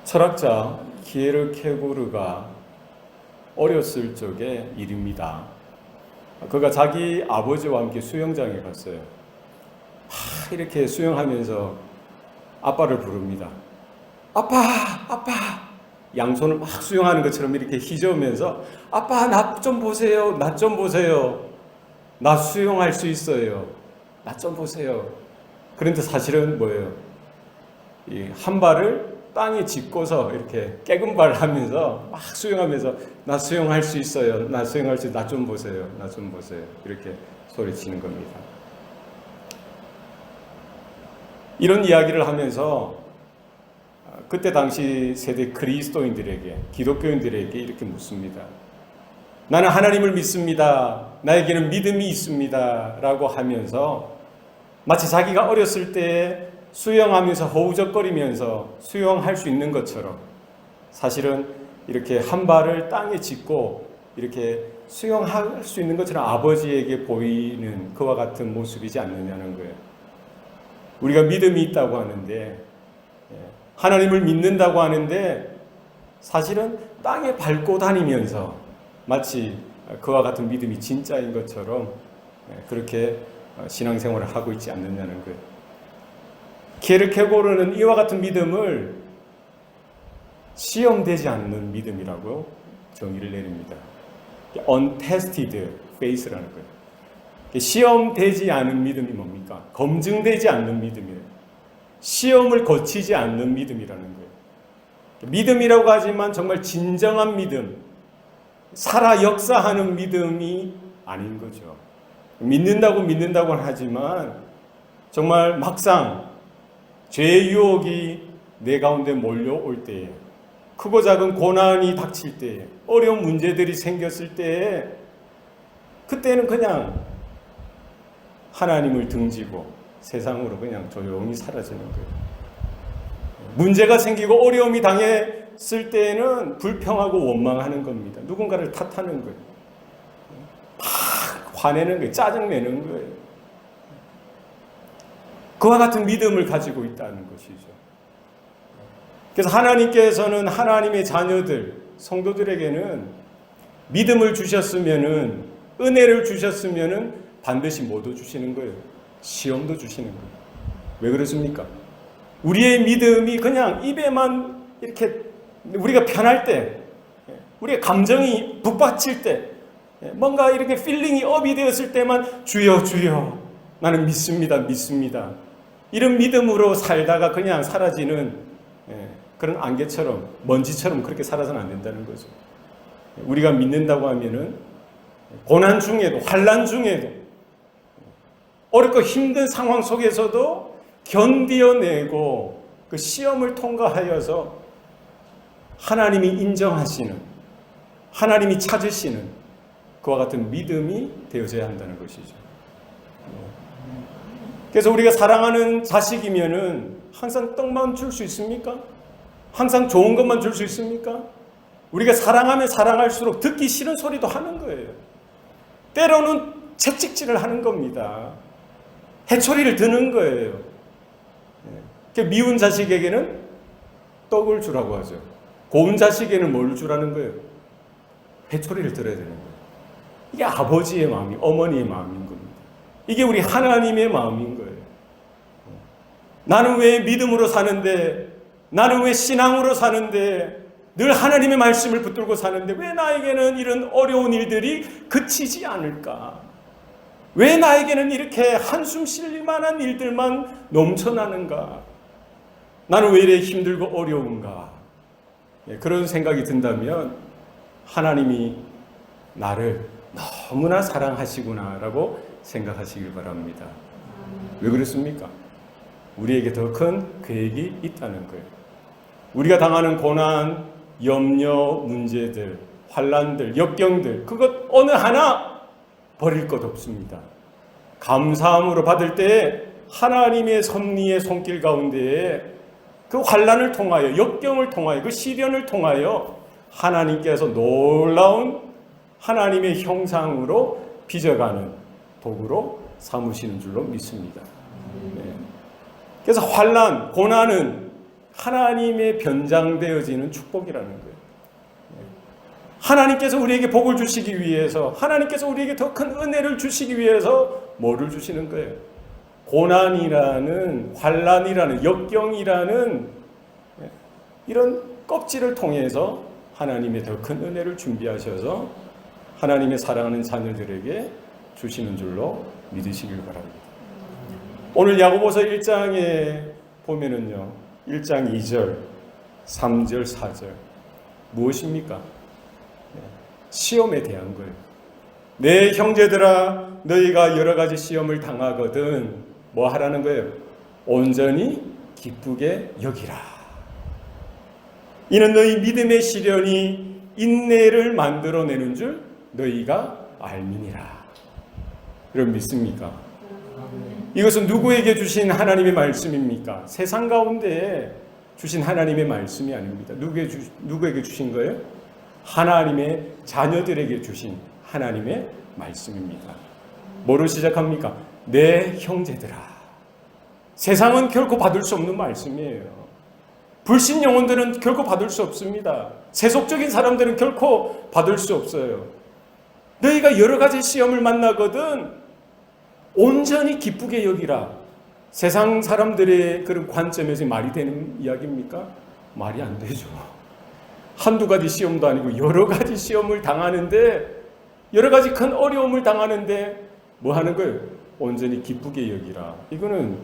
철학자 키에르케고르가 어렸을 적의 일입니다. 그가 자기 아버지와 함께 수영장에 갔어요. 이렇게 수영하면서 아빠를 부릅니다. 아빠, 아빠. 양손을 막 수영하는 것처럼 이렇게 휘저으면서 아빠, 나 좀 보세요. 나 좀 보세요. 나 수영할 수 있어요. 나 좀 보세요. 그런데 사실은 뭐예요? 이 한 발을 땅에 짚고서 이렇게 깨금발 하면서 막 수영하면서 나 수영할 수 있어요. 나 수영할 수 있어요. 나 좀 보세요. 나 좀 보세요. 이렇게 소리치는 겁니다. 이런 이야기를 하면서 그때 당시 세대 그리스도인들에게, 기독교인들에게 이렇게 묻습니다. 나는 하나님을 믿습니다. 나에게는 믿음이 있습니다. 라고 하면서 마치 자기가 어렸을 때 수영하면서 허우적거리면서 수영할 수 있는 것처럼 사실은 이렇게 한 발을 땅에 짚고 이렇게 수영할 수 있는 것처럼 아버지에게 보이는 그와 같은 모습이지 않느냐는 거예요. 우리가 믿음이 있다고 하는데, 하나님을 믿는다고 하는데 사실은 땅에 밟고 다니면서 마치 그와 같은 믿음이 진짜인 것처럼 그렇게 신앙생활을 하고 있지 않느냐는 거예요. 키에르케고르는 이와 같은 믿음을 시험되지 않는 믿음이라고 정의를 내립니다. untested faith라는 거예요. 시험되지 않은 믿음이 뭡니까? 검증되지 않는 믿음이에요. 시험을 거치지 않는 믿음이라는 거예요. 믿음이라고 하지만 정말 진정한 믿음, 살아 역사하는 믿음이 아닌 거죠. 믿는다고 하지만 정말 막상 죄의 유혹이 내 가운데 몰려올 때에, 크고 작은 고난이 닥칠 때에, 어려운 문제들이 생겼을 때에, 그때는 그냥 하나님을 등지고 세상으로 그냥 조용히 사라지는 거예요. 문제가 생기고 어려움이 당했을 때에는 불평하고 원망하는 겁니다. 누군가를 탓하는 거예요. 막 화내는 거예요. 짜증내는 거예요. 그와 같은 믿음을 가지고 있다는 것이죠. 그래서 하나님께서는 하나님의 자녀들, 성도들에게는 믿음을 주셨으면은, 은혜를 주셨으면은 반드시 뭐도 주시는 거예요? 시험도 주시는 거예요. 왜 그렇습니까? 우리의 믿음이 그냥 입에만 이렇게 우리가 편할 때, 우리의 감정이 북받칠 때, 뭔가 이렇게 필링이 업이 되었을 때만 주여 주여 나는 믿습니다 믿습니다 이런 믿음으로 살다가 그냥 사라지는 그런 안개처럼 먼지처럼 그렇게 살아서는 안 된다는 거죠. 우리가 믿는다고 하면은 고난 중에도, 환난 중에도, 어렵고 힘든 상황 속에서도 견디어내고 그 시험을 통과하여서 하나님이 인정하시는, 하나님이 찾으시는 그와 같은 믿음이 되어져야 한다는 것이죠. 그래서 우리가 사랑하는 자식이면은 항상 떡만 줄 수 있습니까? 항상 좋은 것만 줄 수 있습니까? 우리가 사랑하면 사랑할수록 듣기 싫은 소리도 하는 거예요. 때로는 채찍질을 하는 겁니다. 해초리를 드는 거예요. 미운 자식에게는 떡을 주라고 하죠. 고운 자식에게는 뭘 주라는 거예요? 해초리를 들어야 되는 거예요. 이게 아버지의 마음이, 어머니의 마음인 겁니다. 이게 우리 하나님의 마음인 거예요. 나는 왜 믿음으로 사는데, 나는 왜 신앙으로 사는데, 늘 하나님의 말씀을 붙들고 사는데 왜 나에게는 이런 어려운 일들이 그치지 않을까? 왜 나에게는 이렇게 한숨 쉴 만한 일들만 넘쳐나는가? 나는 왜 이렇게 힘들고 어려운가? 그런 생각이 든다면 하나님이 나를 너무나 사랑하시구나라고 생각하시길 바랍니다. 왜 그렇습니까? 우리에게 더 큰 계획이 있다는 거예요. 우리가 당하는 고난, 염려, 문제들, 환난들, 역경들, 그것 어느 하나 버릴 것 없습니다. 감사함으로 받을 때에 하나님의 섭리의 손길 가운데에 그 환난을 통하여, 역경을 통하여, 그 시련을 통하여 하나님께서 놀라운 하나님의 형상으로 빚어가는 도구로 삼으시는 줄로 믿습니다. 네. 그래서 환난, 고난은 하나님의 변장되어지는 축복이라는 거예요. 하나님께서 우리에게 복을 주시기 위해서, 하나님께서 우리에게 더 큰 은혜를 주시기 위해서 뭐를 주시는 거예요? 고난이라는, 환난이라는, 역경이라는 이런 껍질을 통해서 하나님의 더 큰 은혜를 준비하셔서 하나님의 사랑하는 자녀들에게 주시는 줄로 믿으시길 바랍니다. 오늘 야고보서 1장에 보면은요, 1장 2절, 3절, 4절 무엇입니까? 시험에 대한 거예요. 내 형제들아, 너희가 여러 가지 시험을 당하거든 뭐 하라는 거예요? 온전히 기쁘게 여기라. 이는 너희 믿음의 시련이 인내를 만들어내는 줄 너희가 알미니라. 여러분 믿습니까? 이것은 누구에게 주신 하나님의 말씀입니까? 세상 가운데 주신 하나님의 말씀이 아닙니다. 누구에게 주신 거예요? 하나님의 자녀들에게 주신 하나님의 말씀입니다. 뭐로 시작합니까? 내 형제들아. 세상은 결코 받을 수 없는 말씀이에요. 불신 영혼들은 결코 받을 수 없습니다. 세속적인 사람들은 결코 받을 수 없어요. 너희가 여러 가지 시험을 만나거든 온전히 기쁘게 여기라. 세상 사람들의 그런 관점에서 말이 되는 이야기입니까? 말이 안 되죠. 한두 가지 시험도 아니고 여러 가지 시험을 당하는데, 여러 가지 큰 어려움을 당하는데 뭐 하는 거예요? 온전히 기쁘게 여기라. 이거는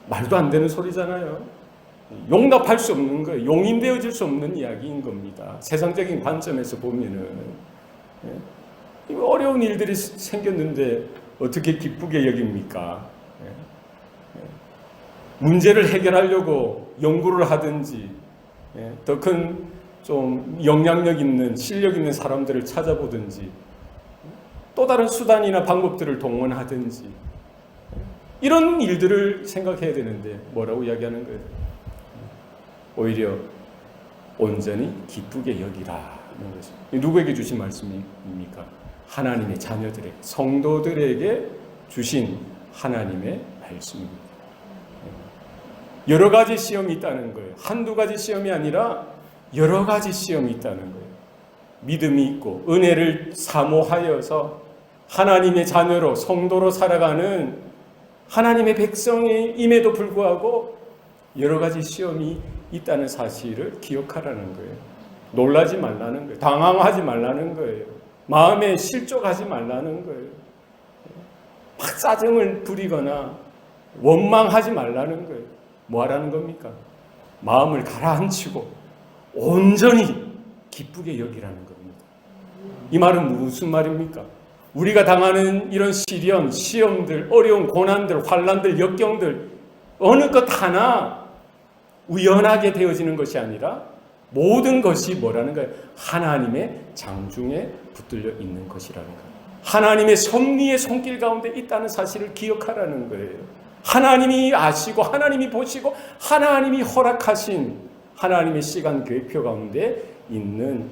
말도 안 되는 소리잖아요. 용납할 수 없는 거예요. 용인되어질 수 없는 이야기인 겁니다. 세상적인 관점에서 보면은. 이거 어려운 일들이 생겼는데 어떻게 기쁘게 여깁니까? 문제를 해결하려고 연구를 하든지 더 큰 좀 영향력 있는, 실력 있는 사람들을 찾아보든지 또 다른 수단이나 방법들을 동원하든지 이런 일들을 생각해야 되는데 뭐라고 이야기하는 거예요? 오히려 온전히 기쁘게 여기라는 것입니다. 누구에게 주신 말씀입니까? 하나님의 자녀들에게, 성도들에게 주신 하나님의 말씀입니다. 여러 가지 시험이 있다는 거예요. 한두 가지 시험이 아니라 여러 가지 시험이 있다는 거예요. 믿음이 있고 은혜를 사모하여서 하나님의 자녀로, 성도로 살아가는 하나님의 백성임에도 불구하고 여러 가지 시험이 있다는 사실을 기억하라는 거예요. 놀라지 말라는 거예요. 당황하지 말라는 거예요. 마음에 실족하지 말라는 거예요. 막 짜증을 부리거나 원망하지 말라는 거예요. 뭐 하라는 겁니까? 마음을 가라앉히고 온전히 기쁘게 여기라는 겁니다. 이 말은 무슨 말입니까? 우리가 당하는 이런 시련, 시험들, 어려운 고난들, 환난들, 역경들 어느 것 하나 우연하게 되어지는 것이 아니라 모든 것이 뭐라는 거예요? 하나님의 장중에 붙들려 있는 것이라는 거예요. 하나님의 섭리의 손길 가운데 있다는 사실을 기억하라는 거예요. 하나님이 아시고 하나님이 보시고 하나님이 허락하신 하나님의 시간 계획표 가운데 있는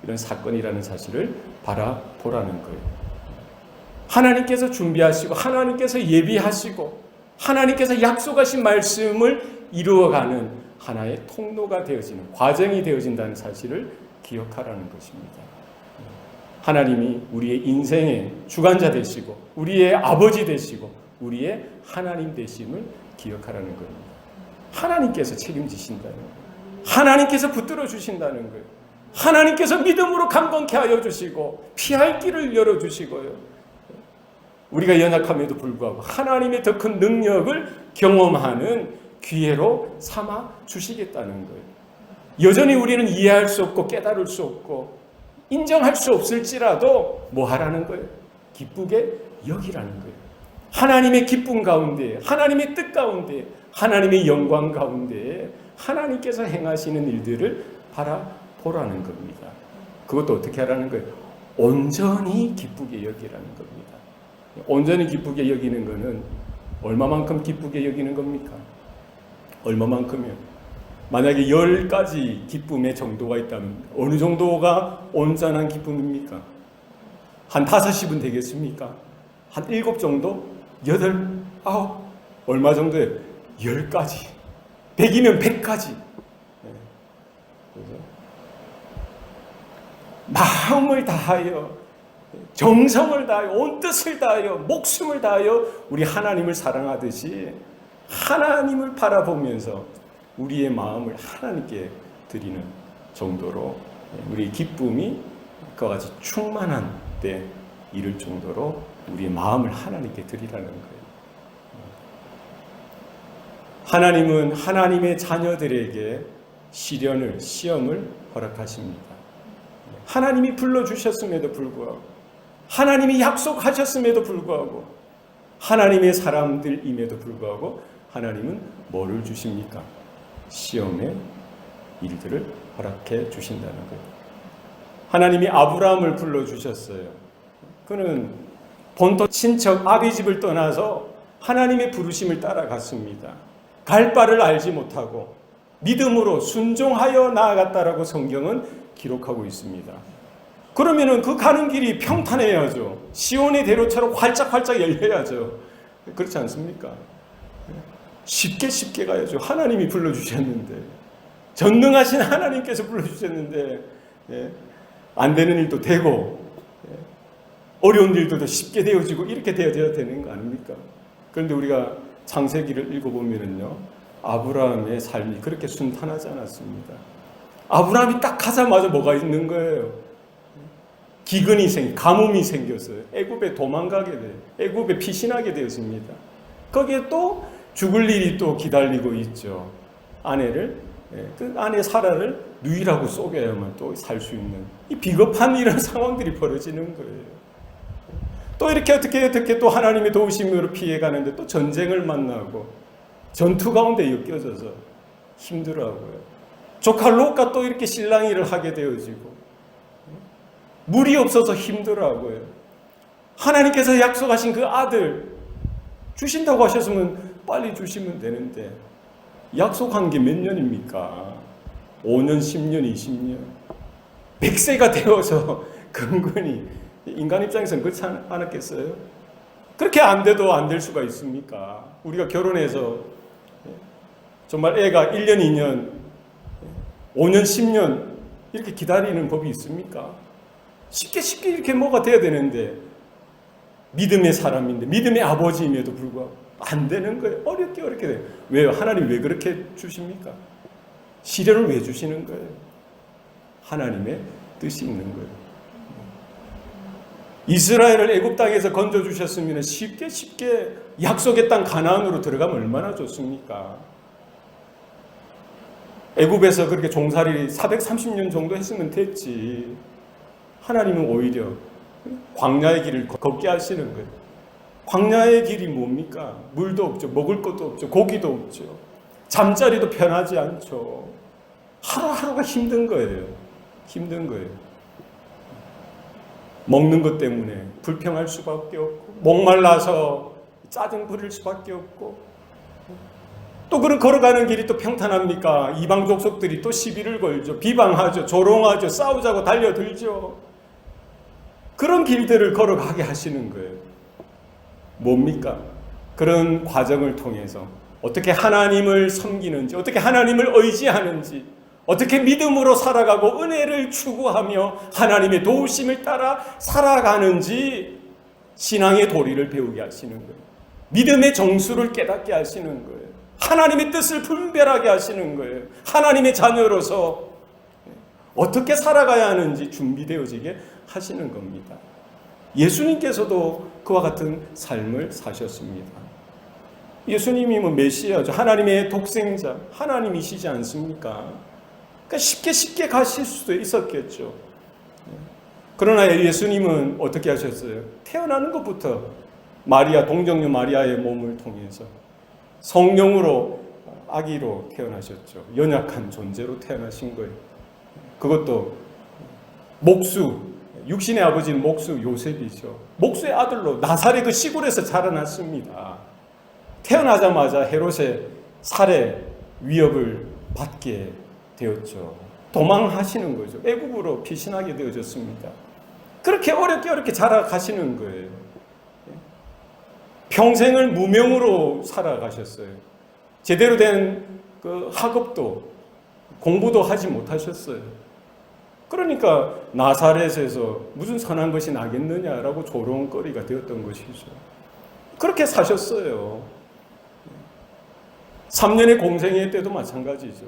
이런 사건이라는 사실을 바라보라는 거예요. 하나님께서 준비하시고 하나님께서 예비하시고 하나님께서 약속하신 말씀을 이루어가는 하나의 통로가 되어지는, 과정이 되어진다는 사실을 기억하라는 것입니다. 하나님이 우리의 인생의 주관자 되시고 우리의 아버지 되시고 우리의 하나님 되심을 기억하라는 겁니다. 하나님께서 책임지신다는 거예요. 하나님께서 붙들어 주신다는 거예요. 하나님께서 믿음으로 강건케 하여 주시고 피할 길을 열어주시고요. 우리가 연약함에도 불구하고 하나님의 더 큰 능력을 경험하는 기회로 삼아 주시겠다는 거예요. 여전히 우리는 이해할 수 없고 깨달을 수 없고 인정할 수 없을지라도 뭐 하라는 거예요? 기쁘게 여기라는 거예요. 하나님의 기쁨 가운데, 하나님의 뜻 가운데, 하나님의 영광 가운데 하나님께서 행하시는 일들을 바라보라는 겁니다. 그것도 어떻게 하라는 거예요? 온전히 기쁘게 여기라는 겁니다. 온전히 기쁘게 여기는 것은 얼마만큼 기쁘게 여기는 겁니까? 얼마만큼이요? 만약에 10가지 기쁨의 정도가 있다면 어느 정도가 온전한 기쁨입니까? 한 5십은 되겠습니까? 한 7 정도? 8, 9? 얼마 정도예요? 10가지. 100이면 100까지. 마음을 다하여, 정성을 다하여, 온 뜻을 다하여, 목숨을 다하여 우리 하나님을 사랑하듯이 하나님을 바라보면서 우리의 마음을 하나님께 드리는 정도로 우리의 기쁨이 그와 같이 충만한 때 이를 정도로 우리의 마음을 하나님께 드리라는 거예요. 하나님은 하나님의 자녀들에게 시험을 허락하십니다. 하나님이 불러주셨음에도 불구하고, 하나님이 약속하셨음에도 불구하고, 하나님의 사람들임에도 불구하고 하나님은 뭐를 주십니까? 시험의 일들을 허락해 주신다는 거예요. 하나님이 아브라함을 불러주셨어요. 그는 본토 친척 아비집을 떠나서 하나님의 부르심을 따라갔습니다. 갈 바를 알지 못하고 믿음으로 순종하여 나아갔다라고 성경은 기록하고 있습니다. 그러면은 그 가는 길이 평탄해야죠. 시온의 대로처럼 활짝활짝 열려야죠. 그렇지 않습니까? 쉽게 가야죠. 하나님이 불러주셨는데, 전능하신 하나님께서 불러주셨는데, 안 되는 일도 되고, 어려운 일도 쉽게 되어지고 이렇게 되어야 되는 거 아닙니까? 그런데 우리가 창세기를 읽어보면은요, 아브라함의 삶이 그렇게 순탄하지 않았습니다. 아브라함이 딱 가자마자 뭐가 있는 거예요? 가뭄이 생겼어요. 애굽에 도망가게 돼요. 애굽에 피신하게 되었습니다. 거기에 또 죽을 일이 또 기다리고 있죠. 그 아내 사라를 누이라고 속여야만 또 살 수 있는 이 비겁한 이런 상황들이 벌어지는 거예요. 또 이렇게 어떻게 또 하나님의 도우심으로 피해가는데 또 전쟁을 만나고 전투 가운데 엮여져서 힘들어하고요. 조카 롯과 또 이렇게 실랑이를 하게 되어지고 물이 없어서 힘들어하고요. 하나님께서 약속하신 그 아들 주신다고 하셨으면 빨리 주시면 되는데 약속한 게 몇 년입니까? 5년, 10년, 20년 100세가 되어서 근근히 인간 입장에서는 그렇지 않았겠어요? 그렇게 안 돼도 안 될 수가 있습니까? 우리가 결혼해서 정말 애가 1년, 2년, 5년, 10년 이렇게 기다리는 법이 있습니까? 쉽게 이렇게 뭐가 돼야 되는데 믿음의 사람인데 믿음의 아버지임에도 불구하고 안 되는 거예요. 어렵게 돼요. 왜요? 하나님 왜 그렇게 주십니까? 시련을 왜 주시는 거예요? 하나님의 뜻이 있는 거예요. 이스라엘을 애굽 땅에서 건져 주셨으면 쉽게 약속의 땅 가나안으로 들어가면 얼마나 좋습니까? 애굽에서 그렇게 종살이 430년 정도 했으면 됐지. 하나님은 오히려 광야의 길을 걷게 하시는 거예요. 광야의 길이 뭡니까? 물도 없죠. 먹을 것도 없죠. 고기도 없죠. 잠자리도 편하지 않죠. 하루하루가 힘든 거예요. 먹는 것 때문에 불평할 수밖에 없고, 목말라서 짜증 부릴 수밖에 없고, 또 그런 걸어가는 길이 또 평탄합니까? 이방 족속들이 또 시비를 걸죠. 비방하죠. 조롱하죠. 싸우자고 달려들죠. 그런 길들을 걸어가게 하시는 거예요. 뭡니까? 그런 과정을 통해서 어떻게 하나님을 섬기는지, 어떻게 하나님을 의지하는지, 어떻게 믿음으로 살아가고 은혜를 추구하며 하나님의 도우심을 따라 살아가는지 신앙의 도리를 배우게 하시는 거예요. 믿음의 정수를 깨닫게 하시는 거예요. 하나님의 뜻을 분별하게 하시는 거예요. 하나님의 자녀로서 어떻게 살아가야 하는지 준비되어지게 하시는 겁니다. 예수님께서도 그와 같은 삶을 사셨습니다. 예수님이 메시아죠. 하나님의 독생자, 하나님이시지 않습니까? 그러니까 쉽게 가실 수도 있었겠죠. 그러나 예수님은 어떻게 하셨어요? 태어나는 것부터 동정녀 마리아의 몸을 통해서 성령으로 아기로 태어나셨죠. 연약한 존재로 태어나신 거예요. 그것도 육신의 아버지는 목수 요셉이죠. 목수의 아들로 나사렛 그 시골에서 자라났습니다. 태어나자마자 헤롯의 살해 위협을 받게 되었죠. 도망하시는 거죠. 애굽으로 피신하게 되어졌습니다. 그렇게 어렵게 자라가시는 거예요. 평생을 무명으로 살아가셨어요. 제대로 된 그 학업도 공부도 하지 못하셨어요. 그러니까 나사렛에서 무슨 선한 것이 나겠느냐라고 조롱거리가 되었던 것이죠. 그렇게 사셨어요. 3년의 공생애 때도 마찬가지죠.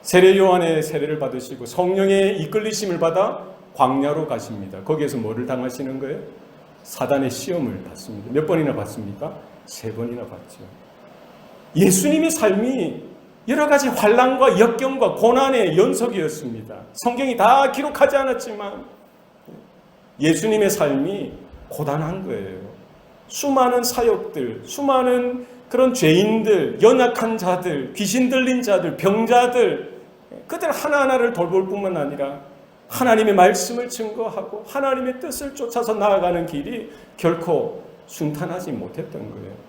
세례 요한의 세례를 받으시고 성령의 이끌리심을 받아 광야로 가십니다. 거기에서 뭐를 당하시는 거예요? 사단의 시험을 받습니다. 몇 번이나 받습니까? 3번이나 받죠. 예수님의 삶이 여러 가지 환난과 역경과 고난의 연속이었습니다. 성경이 다 기록하지 않았지만 예수님의 삶이 고단한 거예요. 수많은 사역들, 수많은 그런 죄인들, 연약한 자들, 귀신 들린 자들, 병자들, 그들 하나하나를 돌볼 뿐만 아니라 하나님의 말씀을 증거하고 하나님의 뜻을 쫓아서 나아가는 길이 결코 순탄하지 못했던 거예요.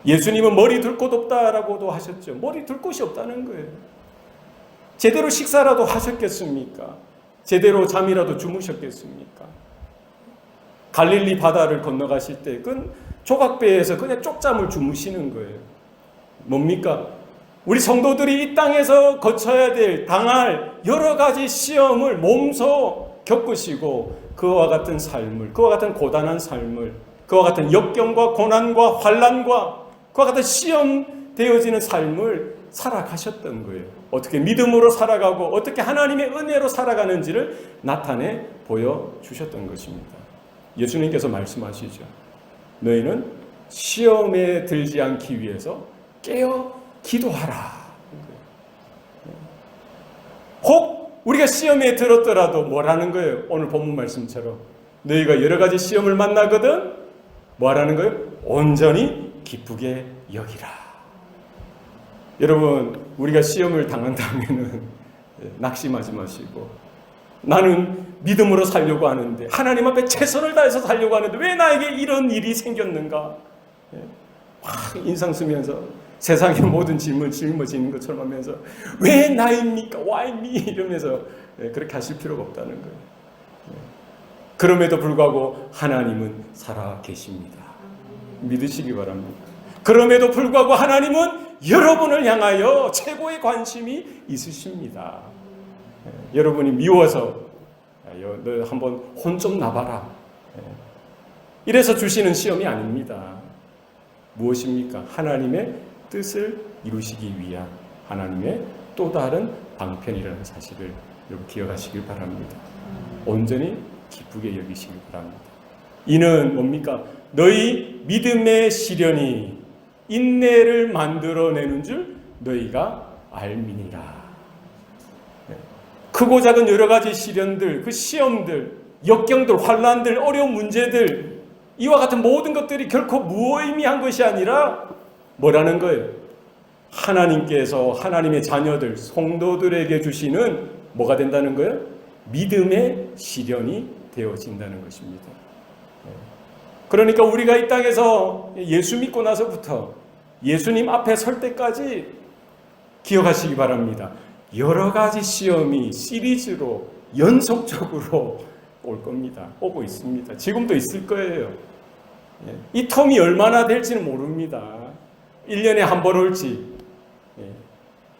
예수님은 머리 둘 곳 없다라고도 하셨죠. 머리 둘 곳이 없다는 거예요. 제대로 식사라도 하셨겠습니까? 제대로 잠이라도 주무셨겠습니까? 갈릴리 바다를 건너가실 때 그 조각배에서 그냥 쪽잠을 주무시는 거예요. 뭡니까? 우리 성도들이 이 땅에서 거쳐야 될, 당할 여러 가지 시험을 몸소 겪으시고 그와 같은 삶을, 그와 같은 고단한 삶을, 그와 같은 역경과 고난과 환난과 그와 같은 시험 되어지는 삶을 살아가셨던 거예요. 어떻게 믿음으로 살아가고 어떻게 하나님의 은혜로 살아가는지를 나타내 보여주셨던 것입니다. 예수님께서 말씀하시죠. 너희는 시험에 들지 않기 위해서 깨어 기도하라. 혹 우리가 시험에 들었더라도 뭐라는 거예요? 오늘 본문 말씀처럼 너희가 여러 가지 시험을 만나거든 뭐라는 거예요? 온전히 기쁘게 여기라. 여러분, 우리가 시험을 당한다면 낙심하지 마시고, 나는 믿음으로 살려고 하는데, 하나님 앞에 최선을 다해서 살려고 하는데 왜 나에게 이런 일이 생겼는가? 막 인상 쓰면서 세상의 모든 짐을 짊어지는 것처럼 하면서 왜 나입니까? Why me? 이러면서 그렇게 하실 필요가 없다는 거예요. 그럼에도 불구하고 하나님은 살아 계십니다. 믿으시기 바랍니다. 그럼에도 불구하고 하나님은 여러분을 향하여 최고의 관심이 있으십니다. 여러분이 미워서 너 한번 혼 좀 나봐라. 이래서 주시는 시험이 아닙니다. 무엇입니까? 하나님의 뜻을 이루시기 위한 하나님의 또 다른 방편이라는 사실을 여러분 기억하시길 바랍니다. 온전히 기쁘게 여기시길 바랍니다. 이는 뭡니까? 너희 믿음의 시련이 인내를 만들어내는 줄 너희가 알미니라. 크고 작은 여러 가지 시련들, 그 시험들, 역경들, 환난들, 어려운 문제들, 이와 같은 모든 것들이 결코 무의미한 것이 아니라 뭐라는 거예요? 하나님께서 하나님의 자녀들, 성도들에게 주시는 뭐가 된다는 거예요? 믿음의 시련이 되어진다는 것입니다. 그러니까 우리가 이 땅에서 예수 믿고 나서부터 예수님 앞에 설 때까지 기억하시기 바랍니다. 여러 가지 시험이 시리즈로 연속적으로 올 겁니다. 오고 있습니다. 지금도 있을 거예요. 이 텀이 얼마나 될지는 모릅니다. 1년에 한 번 올지,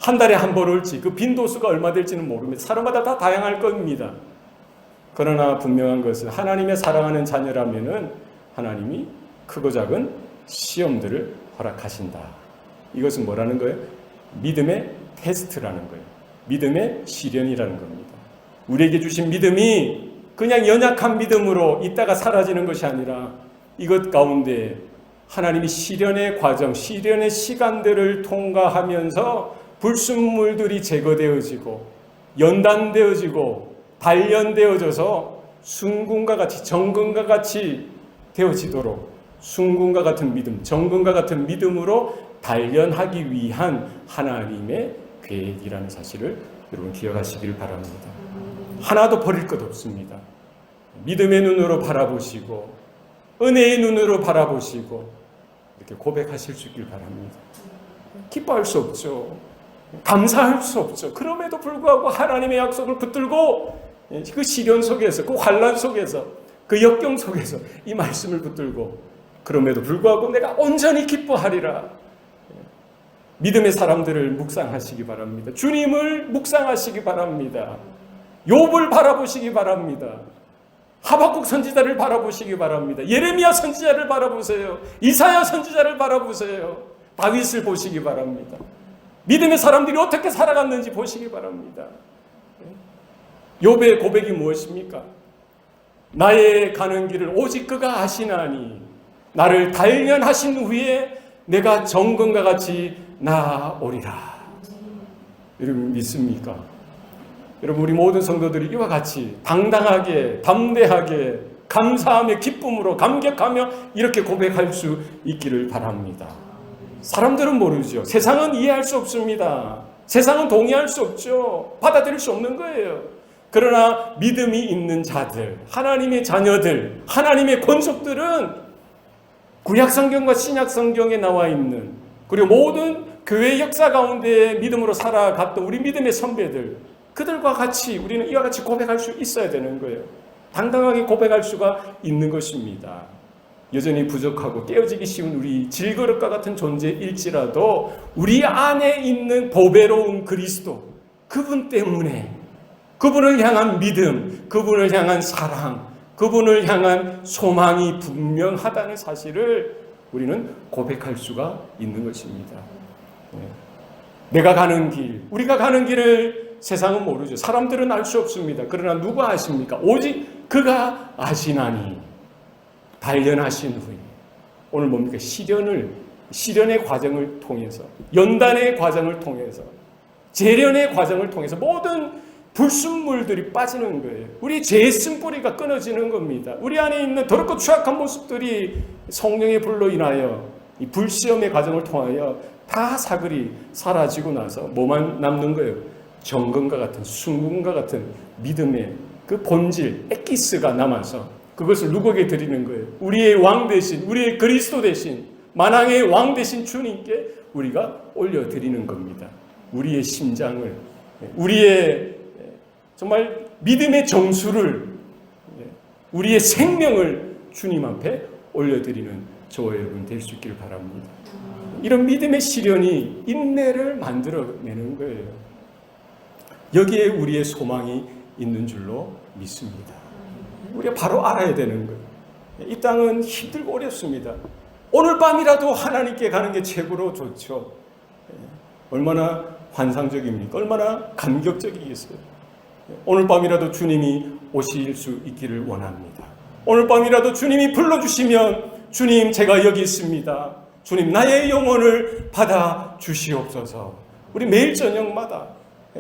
한 달에 한 번 올지, 그 빈도수가 얼마 될지는 모릅니다. 사람마다 다 다양할 겁니다. 그러나 분명한 것은 하나님의 사랑하는 자녀라면은 하나님이 크고 작은 시험들을 허락하신다. 이것은 뭐라는 거예요? 믿음의 테스트라는 거예요. 믿음의 시련이라는 겁니다. 우리에게 주신 믿음이 그냥 연약한 믿음으로 있다가 사라지는 것이 아니라 이것 가운데 하나님이 시련의 과정, 시련의 시간들을 통과하면서 불순물들이 제거되어지고 연단되어지고 단련되어져서 순금과 같이 정금과 같이 되어지도록 순금과 같은 믿음, 정금과 같은 믿음으로 단련하기 위한 하나님의 계획이라는 사실을 여러분 기억하시길 바랍니다. 하나도 버릴 것 없습니다. 믿음의 눈으로 바라보시고 은혜의 눈으로 바라보시고 이렇게 고백하실 수 있길 바랍니다. 기뻐할 수 없죠. 감사할 수 없죠. 그럼에도 불구하고 하나님의 약속을 붙들고 그 시련 속에서, 그 환난 속에서, 그 역경 속에서 이 말씀을 붙들고 그럼에도 불구하고 내가 온전히 기뻐하리라. 믿음의 사람들을 묵상하시기 바랍니다. 주님을 묵상하시기 바랍니다. 욥을 바라보시기 바랍니다. 하박국 선지자를 바라보시기 바랍니다. 예레미야 선지자를 바라보세요. 이사야 선지자를 바라보세요. 다윗을 보시기 바랍니다. 믿음의 사람들이 어떻게 살아갔는지 보시기 바랍니다. 욥의 고백이 무엇입니까? 나의 가는 길을 오직 그가 아시나니 나를 단련하신 후에 내가 정금과 같이 나아오리라. 여러분 믿습니까? 여러분 우리 모든 성도들이 이와 같이 당당하게 담대하게 감사하며 기쁨으로 감격하며 이렇게 고백할 수 있기를 바랍니다. 사람들은 모르죠. 세상은 이해할 수 없습니다. 세상은 동의할 수 없죠. 받아들일 수 없는 거예요. 그러나 믿음이 있는 자들, 하나님의 자녀들, 하나님의 권속들은 구약성경과 신약성경에 나와 있는, 그리고 모든 교회 역사 가운데 믿음으로 살아갔던 우리 믿음의 선배들, 그들과 같이 우리는 이와 같이 고백할 수 있어야 되는 거예요. 당당하게 고백할 수가 있는 것입니다. 여전히 부족하고 깨어지기 쉬운 우리 질그릇과 같은 존재일지라도 우리 안에 있는 보배로운 그리스도, 그분 때문에, 그분을 향한 믿음, 그분을 향한 사랑, 그분을 향한 소망이 분명하다는 사실을 우리는 고백할 수가 있는 것입니다. 내가 가는 길, 우리가 가는 길을 세상은 모르죠. 사람들은 알 수 없습니다. 그러나 누가 아십니까? 오직 그가 아시나니 단련하신 후에. 오늘 뭡니까? 시련의 과정을 통해서, 연단의 과정을 통해서, 재련의 과정을 통해서 모든 불순물들이 빠지는 거예요. 우리 죄의 쓴뿌리가 끊어지는 겁니다. 우리 안에 있는 더럽고 추악한 모습들이 성령의 불로 인하여 이 불시험의 과정을 통하여 다 사글이 사라지고 나서 뭐만 남는 거예요? 정금과 같은, 순금과 같은 믿음의 그 본질, 에키스가 남아서 그것을 누구에게 드리는 거예요? 우리의 왕 대신, 우리의 그리스도 대신, 만왕의 왕 대신 주님께 우리가 올려드리는 겁니다. 우리의 심장을, 우리의 정말 믿음의 정수를, 우리의 생명을 주님 앞에 올려드리는 저와 여러분 될 수 있기를 바랍니다. 이런 믿음의 시련이 인내를 만들어내는 거예요. 여기에 우리의 소망이 있는 줄로 믿습니다. 우리가 바로 알아야 되는 거예요. 이 땅은 힘들고 어렵습니다. 오늘 밤이라도 하나님께 가는 게 최고로 좋죠. 얼마나 환상적입니까? 얼마나 감격적이겠어요. 오늘 밤이라도 주님이 오실 수 있기를 원합니다. 오늘 밤이라도 주님이 불러주시면 주님 제가 여기 있습니다. 주님 나의 영혼을 받아 주시옵소서. 우리 매일 저녁마다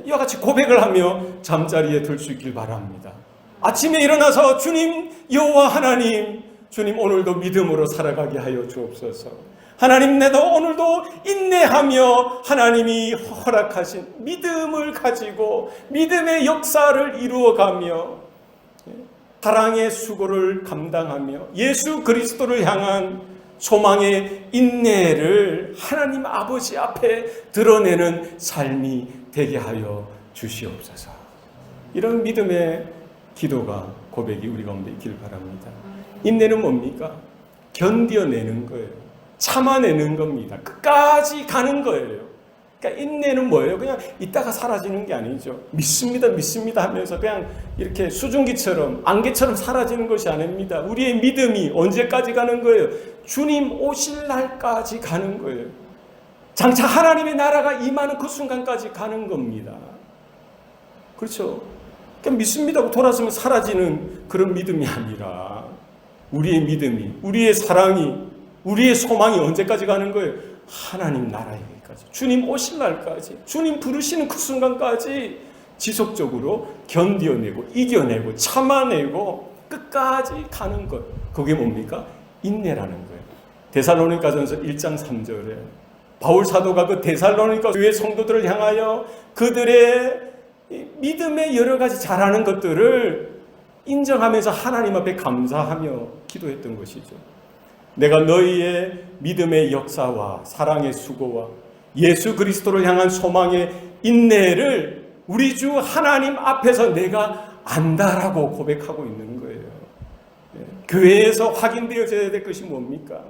이와 같이 고백을 하며 잠자리에 들 수 있길 바랍니다. 아침에 일어나서 주님 여호와 하나님, 주님 오늘도 믿음으로 살아가게 하여 주옵소서. 하나님 내도 오늘도 인내하며 하나님이 허락하신 믿음을 가지고 믿음의 역사를 이루어가며 사랑의 수고를 감당하며 예수 그리스도를 향한 소망의 인내를 하나님 아버지 앞에 드러내는 삶이 되게 하여 주시옵소서. 이런 믿음의 기도가, 고백이 우리 가운데 있기를 바랍니다. 인내는 뭡니까? 견뎌내는 거예요. 참아내는 겁니다. 끝까지 가는 거예요. 그러니까 인내는 뭐예요? 그냥 이따가 사라지는 게 아니죠. 믿습니다, 믿습니다 하면서 그냥 이렇게 수증기처럼, 안개처럼 사라지는 것이 아닙니다. 우리의 믿음이 언제까지 가는 거예요? 주님 오실 날까지 가는 거예요. 장차 하나님의 나라가 임하는 그 순간까지 가는 겁니다. 그렇죠? 그냥 믿습니다고 돌아서면 사라지는 그런 믿음이 아니라 우리의 믿음이, 우리의 사랑이, 우리의 소망이 언제까지 가는 거예요? 하나님 나라에까지, 주님 오실 날까지, 주님 부르시는 그 순간까지 지속적으로 견뎌내고 이겨내고 참아내고 끝까지 가는 것. 그게 뭡니까? 인내라는 거예요. 데살로니가전서 1장 3절에 바울 사도가 그 데살로니가 교회 성도들을 향하여 그들의 믿음의 여러 가지 잘하는 것들을 인정하면서 하나님 앞에 감사하며 기도했던 것이죠. 내가 너희의 믿음의 역사와 사랑의 수고와 예수 그리스도를 향한 소망의 인내를 우리 주 하나님 앞에서 내가 안다라고 고백하고 있는 거예요. 교회에서 확인되어져야 될 것이 뭡니까?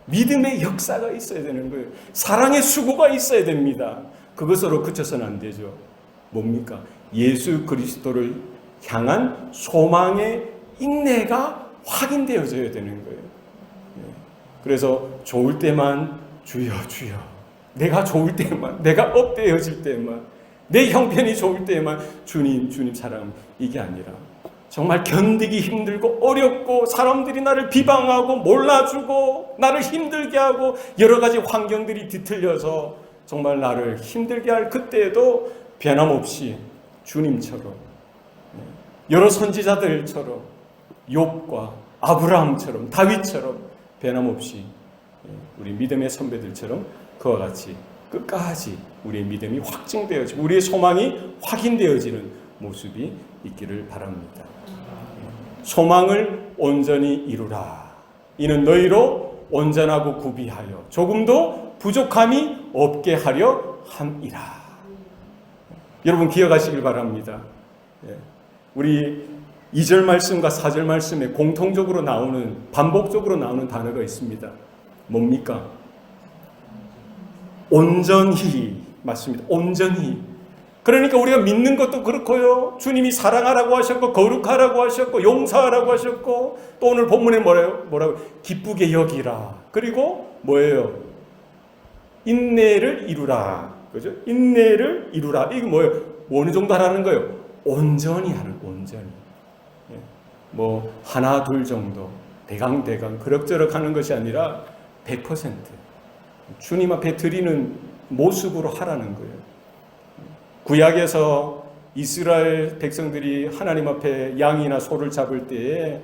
믿음의 역사가 있어야 되는 거예요. 사랑의 수고가 있어야 됩니다. 그것으로 그쳐서는 안 되죠. 뭡니까? 예수 그리스도를 향한 소망의 인내가 확인되어져야 되는 거예요. 그래서 좋을 때만 주여 주여, 내가 좋을 때만, 내가 업되어질 때만, 내 형편이 좋을 때만 주님 주님 사랑합니다, 이게 아니라 정말 견디기 힘들고 어렵고 사람들이 나를 비방하고 몰라주고 나를 힘들게 하고 여러 가지 환경들이 뒤틀려서 정말 나를 힘들게 할 그때에도 변함없이 주님처럼, 여러 선지자들처럼, 욥과 아브라함처럼, 다윗처럼 변함없이 우리 믿음의 선배들처럼 그와 같이 끝까지 우리의 믿음이 확증되어지고 우리의 소망이 확인되어지는 모습이 있기를 바랍니다. 소망을 온전히 이루라. 이는 너희로 온전하고 구비하여 조금도 부족함이 없게 하려 함이라. 여러분 기억하시길 바랍니다. 우리 2절 말씀과 4절 말씀에 공통적으로 나오는, 반복적으로 나오는 단어가 있습니다. 뭡니까? 온전히. 맞습니다. 온전히. 그러니까 우리가 믿는 것도 그렇고요. 주님이 사랑하라고 하셨고, 거룩하라고 하셨고, 용서하라고 하셨고, 또 오늘 본문에 뭐라고? 기쁘게 여기라. 그리고 뭐예요? 인내를 이루라. 그죠? 인내를 이루라. 이게 뭐예요? 어느 정도 하라는 거예요? 온전히 하는, 온전히. 뭐 하나 둘 정도 대강 그럭저럭 하는 것이 아니라 100% 주님 앞에 드리는 모습으로 하라는 거예요. 구약에서 이스라엘 백성들이 하나님 앞에 양이나 소를 잡을 때에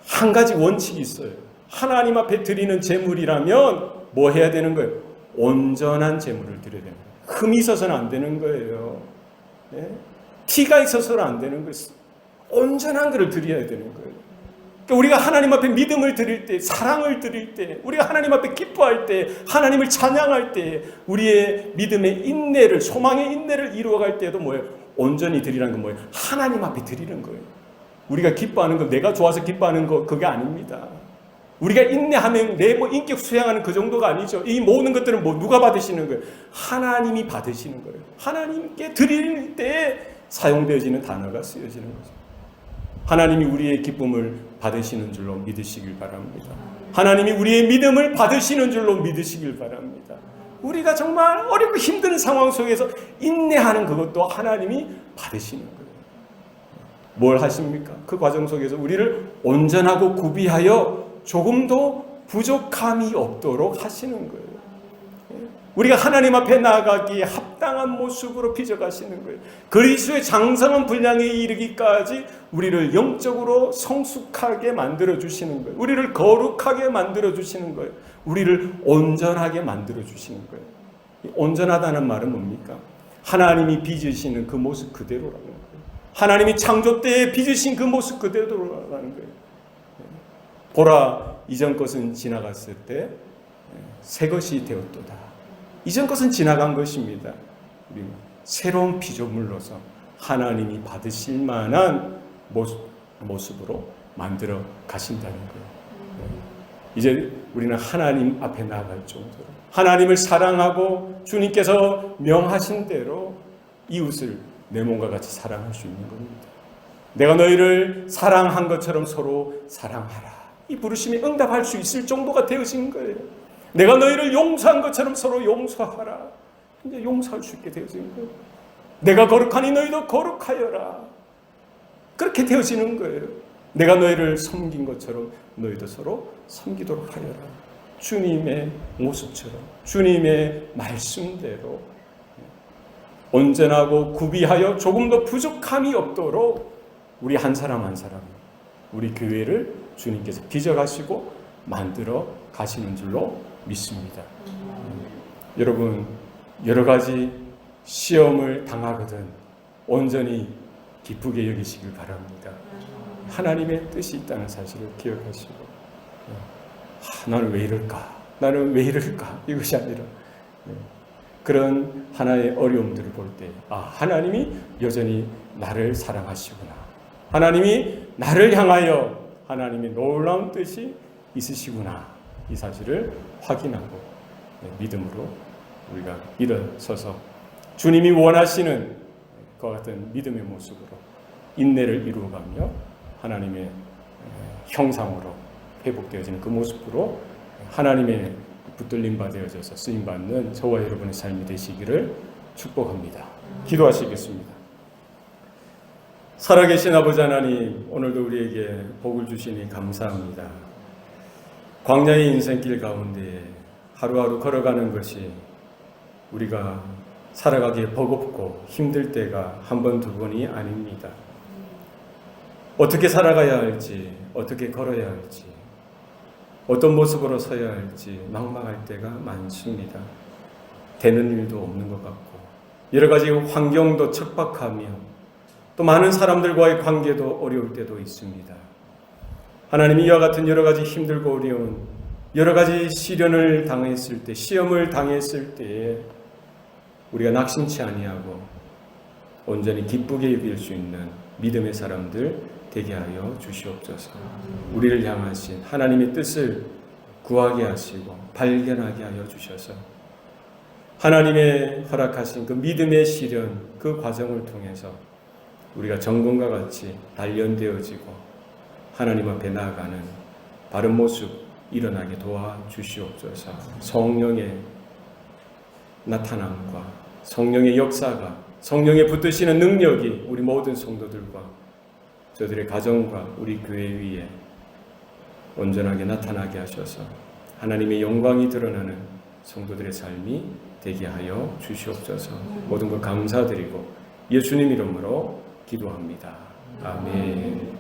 한 가지 원칙이 있어요. 하나님 앞에 드리는 제물이라면 뭐 해야 되는 거예요? 온전한 제물을 드려야 되는 거예요. 흠이 있어서는 안 되는 거예요. 티가 있어서는 안 되는 거예요. 온전한 것을 드려야 되는 거예요. 그러니까 우리가 하나님 앞에 믿음을 드릴 때, 사랑을 드릴 때, 우리가 하나님 앞에 기뻐할 때, 하나님을 찬양할 때, 우리의 믿음의 인내를, 소망의 인내를 이루어갈 때도 뭐예요? 온전히 드리라는 건 뭐예요? 하나님 앞에 드리는 거예요. 우리가 기뻐하는 거, 내가 좋아서 기뻐하는 거, 그게 아닙니다. 우리가 인내하면 내 뭐 인격 수양하는 그 정도가 아니죠. 이 모든 것들은 뭐 누가 받으시는 거예요? 하나님이 받으시는 거예요. 하나님께 드릴 때 사용되어지는 단어가 쓰여지는 거죠. 하나님이 우리의 기쁨을 받으시는 줄로 믿으시길 바랍니다. 하나님이 우리의 믿음을 받으시는 줄로 믿으시길 바랍니다. 우리가 정말 어렵고 힘든 상황 속에서 인내하는 그것도 하나님이 받으시는 거예요. 뭘 하십니까? 그 과정 속에서 우리를 온전하고 구비하여 조금도 부족함이 없도록 하시는 거예요. 우리가 하나님 앞에 나아가기에 합당한 모습으로 빚어가시는 거예요. 그리스도의 장성한 분량에 이르기까지 우리를 영적으로 성숙하게 만들어주시는 거예요. 우리를 거룩하게 만들어주시는 거예요. 우리를 온전하게 만들어주시는 거예요. 온전하다는 말은 뭡니까? 하나님이 빚으시는 그 모습 그대로라는 거예요. 하나님이 창조 때에 빚으신 그 모습 그대로라는 거예요. 보라, 이전 것은 지나갔을 때 새 것이 되었도다. 이전 것은 지나간 것입니다. 우리 새로운 피조물로서 하나님이 받으실 만한 모습으로 만들어 가신다는 거예요. 이제 우리는 하나님 앞에 나아갈 정도로 하나님을 사랑하고 주님께서 명하신 대로 이웃을 내 몸과 같이 사랑할 수 있는 겁니다. 내가 너희를 사랑한 것처럼 서로 사랑하라. 이 부르심에 응답할 수 있을 정도가 되어진 거예요. 내가 너희를 용서한 것처럼 서로 용서하라. 이제 용서할 수 있게 되어진 거예요. 내가 거룩하니 너희도 거룩하여라. 그렇게 되어지는 거예요. 내가 너희를 섬긴 것처럼 너희도 서로 섬기도록 하여라. 주님의 모습처럼, 주님의 말씀대로 온전하고 구비하여 조금도 부족함이 없도록 우리 한 사람 한 사람, 우리 교회를 주님께서 빚어가시고 만들어 가시는 줄로 믿습니다. 여러분, 여러 가지 시험을 당하거든 온전히 기쁘게 여기시길 바랍니다. 하나님의 뜻이 있다는 사실을 기억하시고, 나는 왜 이럴까? 나는 왜 이럴까? 이것이 아니라 그런 하나의 어려움들을 볼 때, 하나님이 여전히 나를 사랑하시구나. 하나님이 나를 향하여 하나님의 놀라운 뜻이 있으시구나. 이 사실을 확인하고 믿음으로 우리가 일어서서 주님이 원하시는 그와 같은 믿음의 모습으로 인내를 이루어가며 하나님의 형상으로 회복되어지는 그 모습으로 하나님의 붙들림 받아져서 쓰임받는 저와 여러분의 삶이 되시기를 축복합니다. 기도하시겠습니다. 살아계신 아버지 하나님, 오늘도 우리에게 복을 주시니 감사합니다. 광야의 인생길 가운데 하루하루 걸어가는 것이 우리가 살아가기에 버겁고 힘들 때가 한 번, 두 번이 아닙니다. 어떻게 살아가야 할지, 어떻게 걸어야 할지, 어떤 모습으로 서야 할지 막막할 때가 많습니다. 되는 일도 없는 것 같고 여러 가지 환경도 척박하며 또 많은 사람들과의 관계도 어려울 때도 있습니다. 하나님, 이와 같은 여러 가지 힘들고 어려운 여러 가지 시련을 당했을 때, 시험을 당했을 때에 우리가 낙심치 아니하고 온전히 기쁘게 이길 수 있는 믿음의 사람들 되게 하여 주시옵소서. 우리를 향하신 하나님의 뜻을 구하게 하시고 발견하게 하여 주셔서 하나님의 허락하신 그 믿음의 시련, 그 과정을 통해서 우리가 정금과 같이 단련되어지고 하나님 앞에 나아가는 바른 모습 일어나게 도와주시옵소서. 성령의 나타남과 성령의 역사가, 성령의 붙드시는 능력이 우리 모든 성도들과 저들의 가정과 우리 교회 위에 온전하게 나타나게 하셔서 하나님의 영광이 드러나는 성도들의 삶이 되게 하여 주시옵소서. 모든 것 감사드리고 예수님 이름으로 기도합니다. 아멘.